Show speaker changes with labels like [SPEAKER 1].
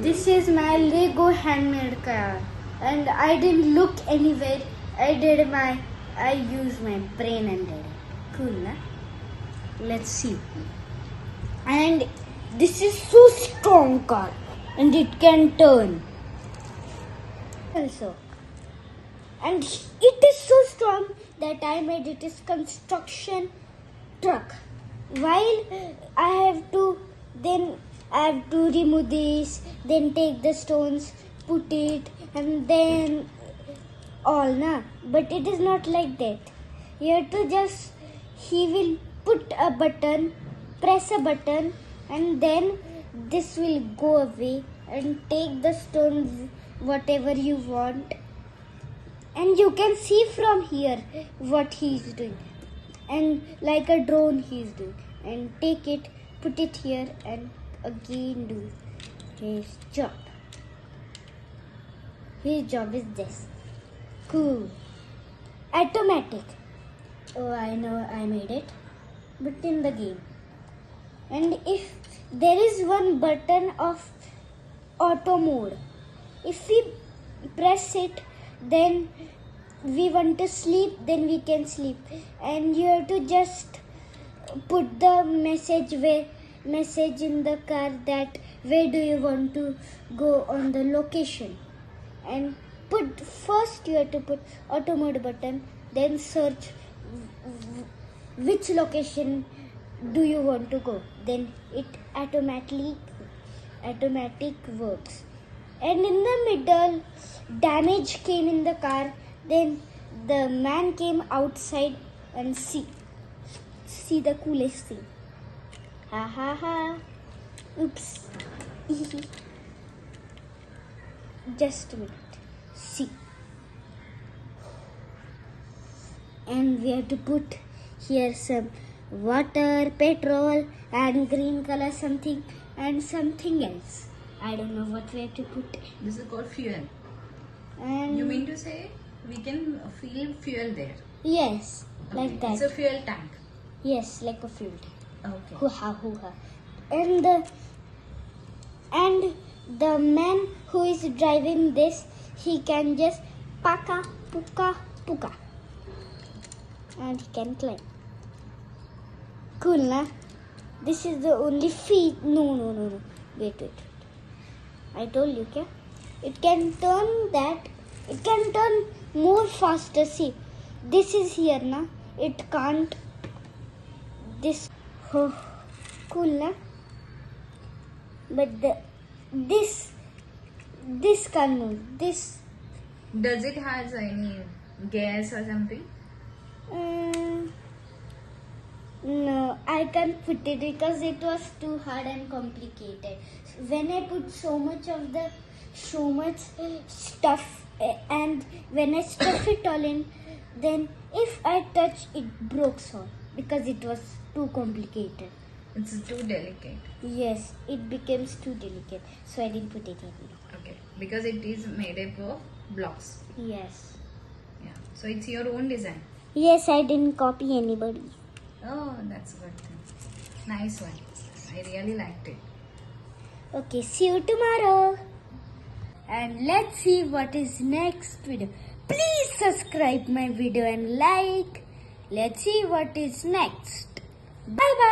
[SPEAKER 1] This is my Lego handmade car, and I didn't look anywhere. I used my brain and did it. Cool, na? Let's see. And this is so strong car, and it can turn. Also, and it is so strong that I made it as construction truck. While I have to remove this, then take the stones, put it, and then all na. But it is not like that. You have to just, he will put a button, press a button, and then this will go away and take the stones, whatever you want. And you can see from here what he is doing. And like a drone he is doing. And take it, put it here, and again do his job. His job is this. Cool. Automatic. Oh, I know I made it. But in the game. And if there is one button of auto mode, if we press it, then we want to sleep, then we can sleep. And you have to just put the message in the car that where do you want to go on the location. And first you have to put auto mode button, then search which location do you want to go. Then it automatic works. And in the middle, damage came in the car. Then the man came outside and see the coolest thing. Ha ha ha. Oops. Just a minute. See. And we have to put here some water, petrol, and green color something, and something else. I don't know what we have to put.
[SPEAKER 2] This is called fuel.
[SPEAKER 1] And
[SPEAKER 2] You mean to say we can fill fuel there?
[SPEAKER 1] yes, like
[SPEAKER 2] Okay.
[SPEAKER 1] that.
[SPEAKER 2] It's a fuel tank.
[SPEAKER 1] Yes, like a fuel tank.
[SPEAKER 2] Okay.
[SPEAKER 1] Hoo-ha, hoo-ha. And the man who is driving this, he can just paka, puka, puka. And he can climb. Cool, na? This is the only feat. No. Wait. I told you, kya? It can turn more faster. See, this is here, na? It can't. This, oh, cool, na? But this can't move. This.
[SPEAKER 2] Does it has any gas or something?
[SPEAKER 1] No, I can't put it because it was too hard and complicated. When I put so much stuff and when I stuff it all in, then if I touch it broke all because it was too complicated.
[SPEAKER 2] It's too delicate.
[SPEAKER 1] Yes, it becomes too delicate, so I didn't put it in.
[SPEAKER 2] Okay. Because it is made up of blocks.
[SPEAKER 1] Yes.
[SPEAKER 2] Yeah. So it's your own design.
[SPEAKER 1] Yes, I didn't copy anybody.
[SPEAKER 2] Oh, that's good thing. Nice one. I really liked it.
[SPEAKER 1] Okay, see you tomorrow. And let's see what is next video. Please subscribe my video and like. Let's see what is next. Bye bye.